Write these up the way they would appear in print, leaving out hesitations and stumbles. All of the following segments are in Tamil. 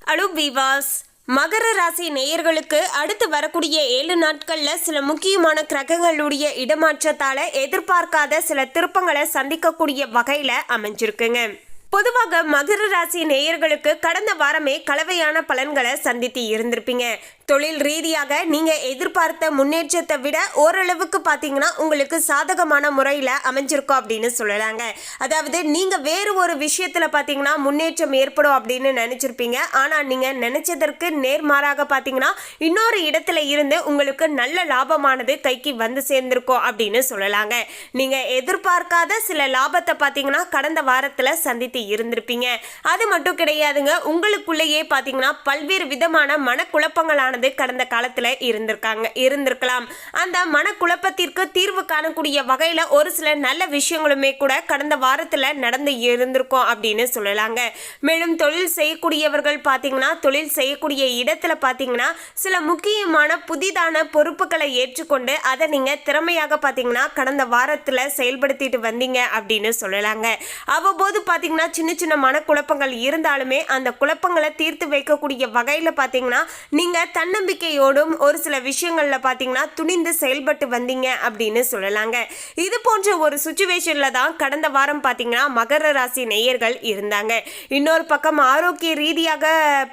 ஹலோ வீவாஸ், மகர ராசி நேயர்களுக்கு அடுத்து வரக்கூடிய 7 நாட்கள்ல சில முக்கியமான கிரகங்களுடைய இடமாற்றத்தால எதிர்பார்க்காத சில திருப்பங்களை சந்திக்கக்கூடிய வகையில அமைஞ்சிருக்குங்க. பொதுவாக மகர ராசி நேயர்களுக்கு கடந்த வாரமே கலவையான பலன்களை சந்தித்து இருந்திருப்பீங்க. தொழில் ரீதியாக நீங்க எதிர்பார்த்த முன்னேற்றத்தை விட ஓரளவுக்கு பார்த்தீங்கன்னா உங்களுக்கு சாதகமான முறையில் அமைஞ்சிருக்கும் அப்படின்னு சொல்லலாங்க. அதாவது நீங்க வேறு ஒரு விஷயத்துல பார்த்தீங்கன்னா முன்னேற்றம் ஏற்படும் அப்படின்னு நினைச்சிருப்பீங்க. ஆனா நீங்க நினைச்சதற்கு நேர்மாறாக பார்த்தீங்கன்னா இன்னொரு இடத்துல இருந்து உங்களுக்கு நல்ல லாபமானது கைக்கு வந்து சேர்ந்திருக்கும் அப்படின்னு சொல்லலாங்க. நீங்க எதிர்பார்க்காத சில லாபத்தை பார்த்தீங்கன்னா கடந்த வாரத்துல சந்தித்து இருந்திருப்பீங்க. அது மட்டும் கிடையாதுங்க, உங்களுக்குள்ளேயே பார்த்தீங்கன்னா பல்வேறு விதமான மனக்குழப்பங்களான கடந்த காலத்துல இருந்திருக்கலாம். அந்த மனக்குழப்பத்திற்கு தீர்வு காணக்கூடிய வகையில ஒரு சில நல்ல விஷயங்களுமே கூட கடந்த வாரத்துல நடந்து இருந்திருக்கும் அப்படின்னு சொல்லலாங்க. மேலும் தொழில் செய்யக்கூடியவர்கள் பாத்தீங்கன்னா தொழில் செய்யக்கூடிய இடத்துல பாத்தீங்கன்னா சில முக்கியமான புதிதான பொறுப்புகளை ஏற்றுக்கொண்டு அதை நீங்க திறமையாக பாத்தீங்கன்னா கடந்த வாரத்துல செயல்படுத்திட்டு வந்தீங்க அப்படின்னு சொல்லலாங்க. அவ்வப்போது பாத்தீங்கன்னா சின்ன சின்ன மனக்குழப்பங்கள் இருந்தாலுமே அந்த குழப்பங்களை தீர்த்து வைக்கக்கூடிய வகையில பாத்தீங்கன்னா நீங்க தன்னம்பிக்கையோடும் ஒரு சில விஷயங்கள்ல பாத்தீங்கன்னா துணிந்து செயல்பட்டு வந்தீங்க அப்படின்னு சொல்லலாங்க. இது போன்ற ஒரு சுச்சுவேஷன்ல தான் கடந்த வாரம் பாத்தீங்கன்னா மகர ராசி நேயர்கள் இருந்தாங்க. இன்னொரு பக்கம் ஆரோக்கிய ரீதியாக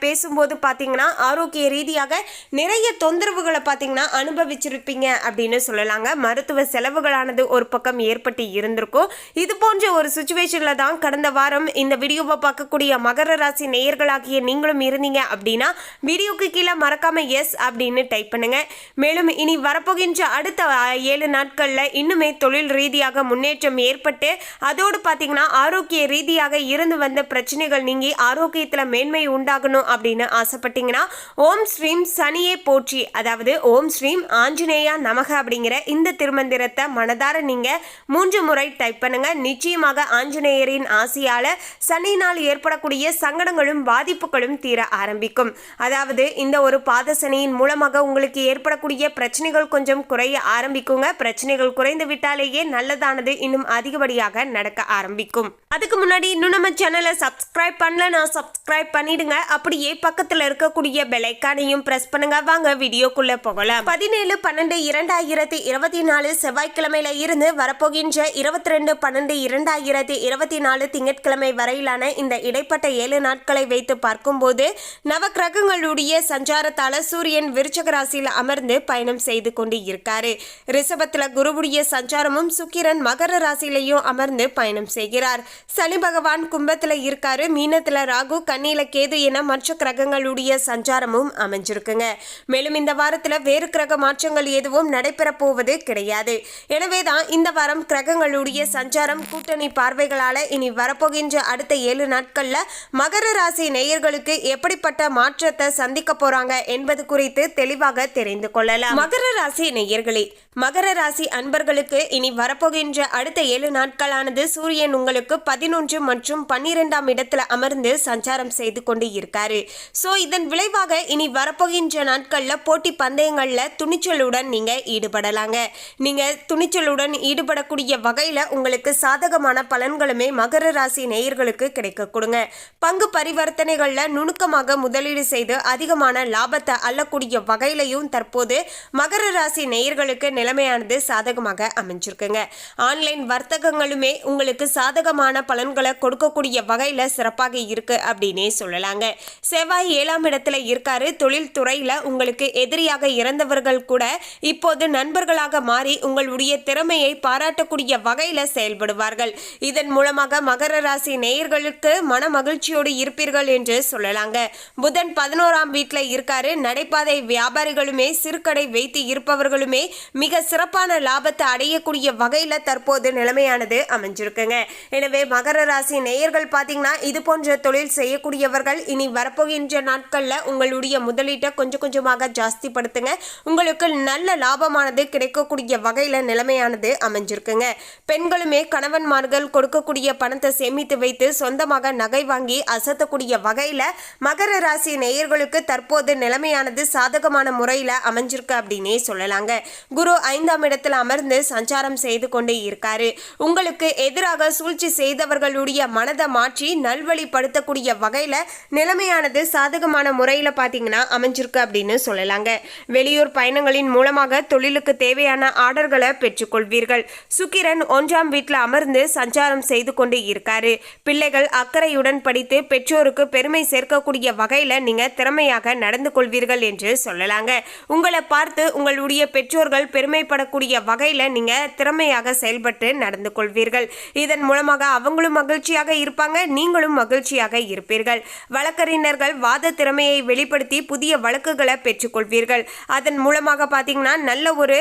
பேசும்போது பாத்தீங்கன்னா ஆரோக்கிய ரீதியாக நிறைய தொந்தரவுகளை பாத்தீங்கன்னா அனுபவிச்சிருப்பீங்க அப்படின்னு சொல்லலாங்க. மருத்துவ செலவுகளானது ஒரு பக்கம் ஏற்பட்டு இருந்திருக்கும். இது போன்ற ஒரு சுச்சுவேஷன்ல தான் கடந்த வாரம் இந்த வீடியோவை பார்க்கக்கூடிய மகர ராசி நேயர்களாகிய நீங்களும் இருந்தீங்க அப்படின்னா வீடியோக்கு கீழே மறக்காம எஸ் அப்படின்னு டைப் பண்ணுங்க. மேலும் இனி வரப்போகின்ற அடுத்த 7 நாட்கள்ல இன்னுமே தொழில் ரீதியாக முன்னேற்றம் ஏற்பட்டு அதோடு பாத்தீங்கன்னா ஆரோக்கிய ரீதியாக இருந்து வந்த பிரச்சனைகள் நீங்கி ஆரோக்கியத்துல மேன்மை உண்டாகணும் அப்படின்னு ஆசைப்பட்டீங்கன்னா ஓம் ஸ்ரீம் சனியே போற்றி, அதாவது ஓம் ஸ்ரீம் ஆஞ்சநேயா நமக அப்படிங்கிற இந்த திருமந்திரத்தை மனதார நீங்க 3 முறை டைப் பண்ணுங்க. நிச்சயமாக ஆஞ்சநேயரின் ஆசியால சனியினால் ஏற்படக்கூடிய சங்கடங்களும் பாதிப்புகளும் தீர ஆரம்பிக்கும். அதாவது இந்த ஒரு பாதசனியின் மூலமாக உங்களுக்கு ஏற்படக்கூடிய பிரச்சனைகள் கொஞ்சம் குறைய ஆரம்பிக்குங்க. பிரச்சனைகள் குறைந்து விட்டாலேயே நல்லதானது இன்னும் அதிகப்படியாக நடக்க ஆரம்பிக்கும். அதுக்கு முன்னாடி இன்னும் நம்ம சேனலை சப்ஸ்கிரைப் பண்ணலன்னா சப்ஸ்கிரைப் பண்ணிடுங்க. அப்படியே பக்கத்துல இருக்கக்கூடிய பெல் ஐகானையும் பிரஸ் பண்ணுங்க. வாங்க வீடியோக்குள்ள போகலாம். 17/12/2024 செவ்வாய்க்கிழமையில இருந்து வரப்போகின்ற 22/12/2024 திங்கட்கிழமை வரையிலான இந்த இடைப்பட்ட 7 நாட்களை வைத்து பார்க்கும்போது நவ கிரகங்களுடைய சஞ்சாரத்தால சூரியன் விருச்சக ராசியில் அமர்ந்து பயணம் செய்து கொண்டு இருக்காரு. ரிஷபத்துல குருவுடைய சஞ்சாரமும் சுக்கிரன் மகர ராசியிலையும் அமர்ந்து பயணம் செய்கிறார். சனி பகவான் கும்பத்துல இருக்காரு. மீனத்துல ராகு, கன்னியில கேது என மற்ற கிரகங்களுடைய சஞ்சாரமும் அமைஞ்சிருக்குங்க. மேலும் இந்த வாரத்துல வேறு கிரக மாற்றங்கள் எதுவும் நடைபெற போவது கிடையாது. எனவேதான் இந்த வாரம் கிரகங்களுடைய சஞ்சாரம் கூட்டணி பார்வைகளால இனி வரப்போகின்ற அடுத்த 7 நாட்கள்ல மகர ராசி நேயர்களுக்கு எப்படிப்பட்ட மாற்றத்தை சந்திக்க போறாங்க என்பது குறித்து தெளிவாக தெரிந்து கொள்ளலாம். மகர ராசி நேயர்களே, மகர ராசி அன்பர்களுக்கு இனி வரப்போகின்ற அடுத்த 7 நாட்களானது சூரியன் உங்களுக்கு 11 மற்றும் 12ஆம் இடத்துல அமர்ந்து சஞ்சாரம் செய்து கொண்டு இருக்காரு. சோ இதன் விளைவாக இனி வரப்போகின்ற நாட்கள்ல போட்டி பந்தயங்கள்ல துணிச்சலுடன் நீங்க ஈடுபடலாங்க. நீங்க துணிச்சலுடன் ஈடுபடக்கூடிய வகையில உங்களுக்கு சாதகமான பலன்களுமே மகர ராசி நேயர்களுக்கு கிடைக்க கொடுங்க. பங்கு பரிவர்த்தனைகள்ல நுணுக்கமாக முதலீடு செய்து அதிகமான லாபத்தை அள்ளக்கூடிய வகையிலையும் தற்போது மகர ராசி நேயர்களுக்கு நிலைமையானது சாதகமாக அமைஞ்சிருக்குங்க. ஆன்லைன் வர்த்தகங்களுமே உங்களுக்கு சாதகமான பலன்களை கொடுக்கக்கூடிய வகையில சிறப்பாக இருக்கு அப்படின்னே சொல்லலாங்க. செவ்வாய் 7ஆம் இடத்துல இருக்காரு. தொழில் துறையில உங்களுக்கு எதிரியாக இறந்தவர்கள் கூட இப்போது நண்பர்களாக மாறி உங்களுடைய திறமையை பாராட்டக்கூடிய வகையில செயல்படுவார்கள். இதன் மூலமாக மகர ராசி நேயர்களுக்கு மன மகிழ்ச்சியோடு இருப்பீர்கள் என்று சொல்லலாங்க. புதன் 11ஆம் வீட்டுல இருக்காரு. நடைபாதை வியாபாரிகளுமே சிறுகடை வைத்து இருப்பவர்களுமே மிக சிறப்பான லாபத்தை அடையக்கூடிய வகையில தற்போது நிலைமையானது அமைஞ்சிருக்குங்க. எனவே மகர ராசி நேயர்கள் பாத்தீங்கன்னா இது போன்ற தொழில் செய்யக்கூடியவர்கள் இனி வரப்போகின்ற நாட்கள்ல உங்களுடைய முதலீட்டை கொஞ்சம் கொஞ்சமாக ஜாஸ்தி படுத்துங்க. உங்களுக்கு நல்ல லாபமானது கிடைக்கக்கூடிய வகையில நிலைமையானது அமைஞ்சிருக்குங்க. பெண்களுமே கணவன்மார்கள் கொடுக்கக்கூடிய பணத்தை சேமித்து வைத்து சொந்தமாக நகை வாங்கி அசத்தக்கூடிய வகையில மகர ராசி நேயர்களுக்கு தற்போது நிலைமையானது சாதகமான முறையில அமைஞ்சிருக்கு அப்படின்னே சொல்லலாங்க. குரு 5ஆம் இடத்துல அமர்ந்து சஞ்சாரம் செய்து கொண்டு இருக்காரு. உங்களுக்கு எதிராக சூழ்ச்சி செய்தவர்களுடைய மனதை மாற்றி நல்வழிப்படுத்தக்கூடிய வகையில நிலைமையானது சாதகமான முறையில பாத்தீங்கன்னா அமைஞ்சிருக்கு அப்படின்னு சொல்லலாங்க. வெளியூர் பயணங்களின் மூலமாக தொழிலுக்கு தேவையான ஆர்டர்களை பெற்றுக்கொள்வீர்கள். சுக்கிரன் 1ஆம் வீட்டில் அமர்ந்து சஞ்சாரம் செய்து கொண்டு இருக்காரு. பிள்ளைகள் அக்கறையுடன் படித்து பெற்றோருக்கு பெருமை சேர்க்கக்கூடிய வகையில நீங்க திறமையாக நடந்து கொள்வீர்கள் என்று சொல்லலாங்க. உங்களை பார்த்து உங்களுடைய பெற்றோர்கள் பெருமைப்படக்கூடிய வகையில நீங்க திறமையாக செயல்பட்டு நடந்து கொள்வீர்கள். இதன் மூலமாக அவங்களும் மகிழ்ச்சியாக இருப்பாங்க, நீங்களும் மகிழ்ச்சியாக இருப்பீர்கள். வழக்கறிஞர்கள் வாத திறமையை வெளிப்படுத்தி புதிய வழக்குகளை பெற்றுக்கொள்வீர்கள். அதன் மூலமாக பார்த்தீங்கன்னா நல்ல ஒரு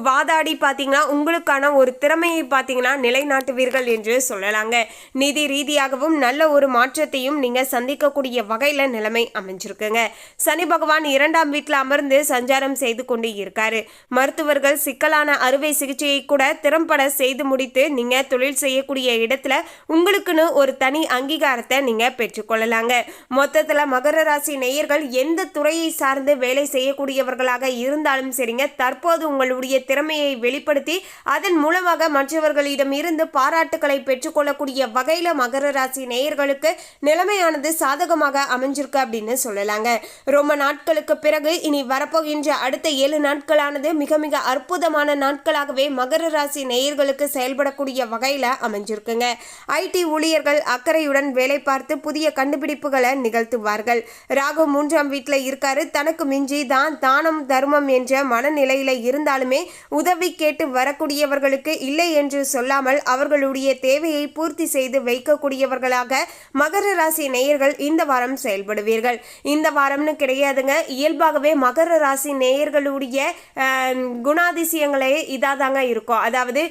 வாதாடி பார்த்தீங்கன்னா உங்களுக்கான ஒரு திறமையை பார்த்தீங்கன்னா நிலைநாட்டுவீர்கள் என்று சொல்லலாங்க. நிதி ரீதியாகவும் நல்ல ஒரு மாற்றத்தையும் நீங்க சந்திக்கக்கூடிய வகையில நிலைமை அமைஞ்சிருக்குங்க. சனி பகவான் 2ஆம் வீட்டில் அமர்ந்து சஞ்சாரம் செய்து கொண்டு இருக்காரு. மருத்துவர்கள் சிக்கலான அறுவை சிகிச்சையை கூட திறம்பட செய்து முடித்து நீங்க தொழில் செய்யக்கூடிய இடத்துல உங்களுக்குன்னு ஒரு தனி அங்கீகாரத்தை நீங்க பெற்றுக்கொள்ளலாங்க. மொத்தத்துல மகர ராசி நேயர்கள் எந்த துறையை சார்ந்து வேலை செய்யக்கூடியவர்களாக இருந்தாலும் சரிங்க, தற்போது உங்களுடைய திறமையை வெளிப்படுத்தி அதன் மூலமாக மற்றவர்களிடம் இருந்து பாராட்டுக்களை பெற்றுக்கொள்ளக்கூடிய வகையில மகர ராசி நேயர்களுக்கு நிலைமையானது சாதகமாக அமைஞ்சிருக்கு அப்படின்னு சொல்லலாங்க. ரொம்ப நாட்களுக்கு பிறகு இனி வரப்போகின்ற அடுத்த 7 நாட்களானது மிக மிக அற்புதமான நாட்களாகவே மகர ராசி நேயர்களுக்கு செயல்படக்கூடிய வகையில அமைஞ்சிருக்குங்க. ஐடி ஊழியர்கள் அக்கறையுடன் வேலை பார்த்து புதிய கண்டுபிடிப்புகளை நிகழ்த்துவார்கள். ராகு 3ஆம் வீட்டில் இருக்காரு. தனக்கு மிஞ்சி தான் தானம் தர்மம் என்ற மனநிலையில இருந்தாலுமே உதவி கேட்டு வரக்கூடியவர்களுக்கு இல்லை என்று சொல்லாமல் அவர்களுடைய தேவையை பூர்த்தி செய்து வைக்கக்கூடியவர்களாக மகர ராசி நேயர்கள் இந்த வாரம் செயல்படுவீர்கள். இந்த வாரம்னு கிடையாதுங்க, இயல்பாகவே மகர ராசி நேயர்களுடைய குணாதிசயங்களே இதாதாங்க இருக்கும். அதாவது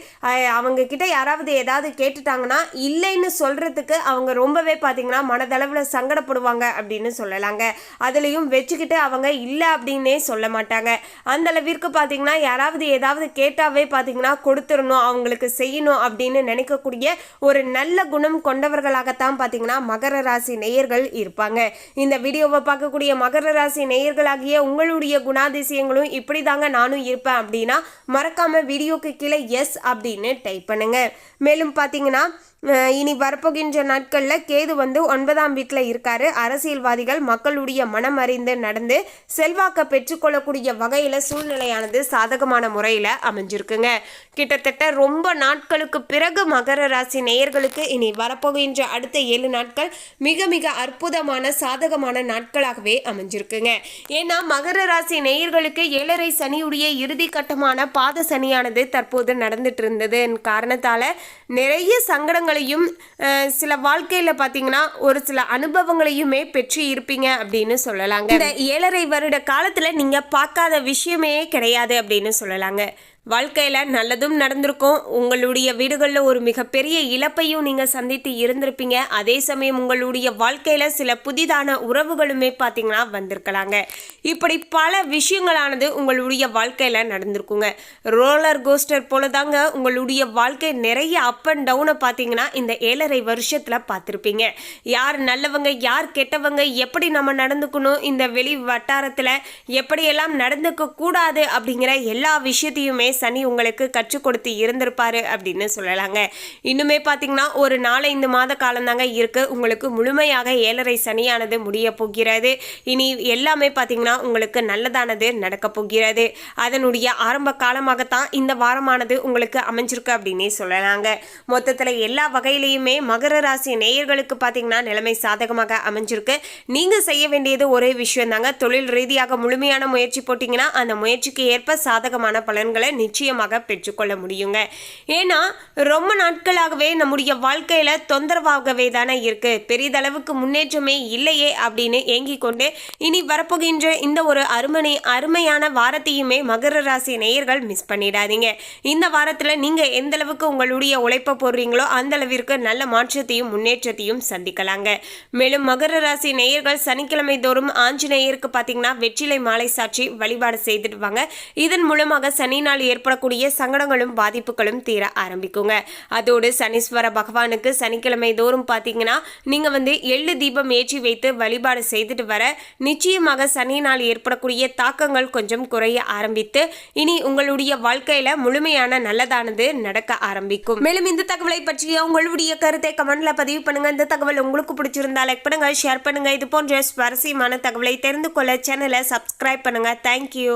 அவங்க கிட்ட யாராவது ஏதாவது கேட்டுட்டாங்கன்னா இல்லைன்னு சொல்றதுக்கு அவங்க ரொம்பவே பார்த்தீங்கன்னா மனதளவில் சங்கடப்படுவாங்க அப்படின்னு சொல்லலாங்க. அதுலேயும் வச்சுக்கிட்டு அவங்க இல்லை அப்படின்னே சொல்ல மாட்டாங்க. அந்த அளவிற்கு பார்த்தீங்கன்னா யாராவது ஏதாவது கேட்டாவே பார்த்தீங்கன்னா கொடுத்துடணும், அவங்களுக்கு செய்யணும் அப்படின்னு நினைக்கக்கூடிய ஒரு நல்ல குணம் கொண்டவர்களாகத்தான் பார்த்தீங்கன்னா மகர ராசி நேயர்கள் இருப்பாங்க. இந்த வீடியோவை பார்க்கக்கூடிய மகர ராசி நேயர்களாகிய உங்களுடைய குணாதிசயங்களும் இப்படி தாங்க நானும் இருப்பேன் அப்படின்னா மறக்காம வீடியோக்கு கீழே எஸ் அப்படின்னு டைப் பண்ணுங்க. மேலும் பார்த்தீங்கன்னா இனி வரப்போகின்ற நாட்களில் கேது 9ஆம் வீட்டில் இருக்காரு. அரசியல்வாதிகள் மக்களுடைய மனம் அறிந்து நடந்து செல்வாக்க பெற்றுக்கொள்ளக்கூடிய வகையில் சூழ்நிலையானது சாதகமான முறையில் அமைஞ்சிருக்குங்க. கிட்டத்தட்ட ரொம்ப நாட்களுக்கு பிறகு மகர ராசி நேயர்களுக்கு இனி வரப்போகின்ற அடுத்த 7 நாட்கள் மிக மிக அற்புதமான சாதகமான நாட்களாகவே அமைஞ்சிருக்குங்க. ஏன்னா மகர ராசி நேயர்களுக்கு 7.5 சனியுடைய இறுதி கட்டமான பாத சனியானது தற்போது நடந்துட்டு இருந்தது காரணத்தால நிறைய சங்கடங்களையும் சில வாழ்க்கையில பாத்தீங்கன்னா ஒரு சில அனுபவங்களையுமே பெற்று இருப்பீங்க அப்படின்னு சொல்லலாங்க. இந்த 7.5 வருட காலத்துல நீங்க பார்க்காத விஷயமே கிடையாது அப்படின்னு சொல்லலாங்க. வாழ்க்கையில் நல்லதும் நடந்திருக்கும். உங்களுடைய வீடுகளில் ஒரு மிகப்பெரிய இழப்பையும் நீங்கள் சந்தித்து இருந்திருப்பீங்க. அதே சமயம் உங்களுடைய வாழ்க்கையில் சில புதிதான உறவுகளுமே பார்த்தீங்கன்னா வந்திருக்கலாங்க. இப்படி பல விஷயங்களானது உங்களுடைய வாழ்க்கையில் நடந்திருக்குங்க. ரோலர் கோஸ்டர் போல தாங்க உங்களுடைய வாழ்க்கை நிறைய அப் அண்ட் டவுனை பார்த்தீங்கன்னா இந்த 7.5 வருஷத்தில் பார்த்துருப்பீங்க. யார் நல்லவங்க யார் கெட்டவங்க, எப்படி நம்ம நடந்துக்கணும், இந்த வெளி வட்டாரத்தில் எப்படியெல்லாம் நடந்துக்க கூடாது அப்படிங்கிற எல்லா விஷயத்தையுமே சனி உங்களுக்கு கற்றுக் கொடுத்து இருந்திருப்பாரு அப்படின்னு சொல்லலாங்க. இன்னுமே பார்த்தீங்கன்னா ஒரு 4-5 மாத காலம் தாங்க இருக்கு. உங்களுக்கு முழுமையாக 7.5 சனியானது முடிய போகிறது. இனி எல்லாமே பார்த்தீங்கன்னா உங்களுக்கு நல்லதானது நடக்க போகிறது. அதனுடைய ஆரம்ப காலமாகத்தான் இந்த வாரமானது உங்களுக்கு அமைஞ்சிருக்கு அப்படின்னே சொல்லலாங்க. மொத்தத்தில் எல்லா வகையிலையுமே மகர ராசி நேயர்களுக்கு பார்த்தீங்கன்னா நிலைமை சாதகமாக அமைஞ்சிருக்கு. நீங்கள் செய்ய வேண்டியது ஒரே விஷயம் தாங்க. தொழில் ரீதியாக முழுமையான முயற்சி போட்டிங்கன்னா அந்த முயற்சிக்கு ஏற்ப சாதகமான பலன்களை நிச்சயமாக பெற்றுக்கொள்ள முடியுங்க. ஏன்னா ரொம்ப நாட்களாகவே நம்முடைய வாழ்க்கையில தொந்தரவாகவே தானே இருக்கு, பெரிதளவுக்கு முன்னேற்றமே இல்லையே அப்படின்னு ஏங்கிக் கொண்டு இனி வரப்போகின்ற இந்த ஒரு அருமையான வாரத்தையுமே மகர ராசி நேயர்கள் மிஸ் பண்ணிடாதீங்க. இந்த வாரத்துல நீங்க எந்த அளவுக்கு உங்களுடைய உழைப்ப போடுறீங்களோ அந்த அளவிற்கு நல்ல மாற்றத்தையும் முன்னேற்றத்தையும் சந்திக்கலாங்க. மேலும் மகர ராசி நேயர்கள் சனிக்கிழமை தோறும் ஆஞ்சநேயருக்கு பார்த்தீங்கன்னா வெற்றிலை மாலை சாற்றி வழிபாடு செய்துடுவாங்க. இதன் மூலமாக சனி நாள் ஏற்படக்கூடிய சங்கடங்களும் பாதிப்புகளும் தீர ஆரம்பிக்குங்க. அதோடு சனீஸ்வர பகவானுக்கு சனிக்கிழமை தோறும் பார்த்தீங்கன்னா நீங்கள் எள்ளு தீபம் ஏற்றி வைத்து வழிபாடு செய்துட்டு வர நிச்சயமாக சனியினால் ஏற்படக்கூடிய தாக்கங்கள் கொஞ்சம் குறைய ஆரம்பித்து இனி உங்களுடைய வாழ்க்கையில முழுமையான நல்லதானது நடக்க ஆரம்பிக்கும். மேலும் இந்த தகவலை பற்றிய உங்களுடைய கருத்தை கமெண்ட்ல பதிவு பண்ணுங்க. இந்த தகவல் உங்களுக்கு பிடிச்சிருந்தா லைக் பண்ணுங்க, ஷேர் பண்ணுங்க. இது போன்ற சுவாரஸ்யமான தகவலை தெரிந்து கொள்ள சேனலை சப்ஸ்கிரைப் பண்ணுங்க. தேங்க்யூ.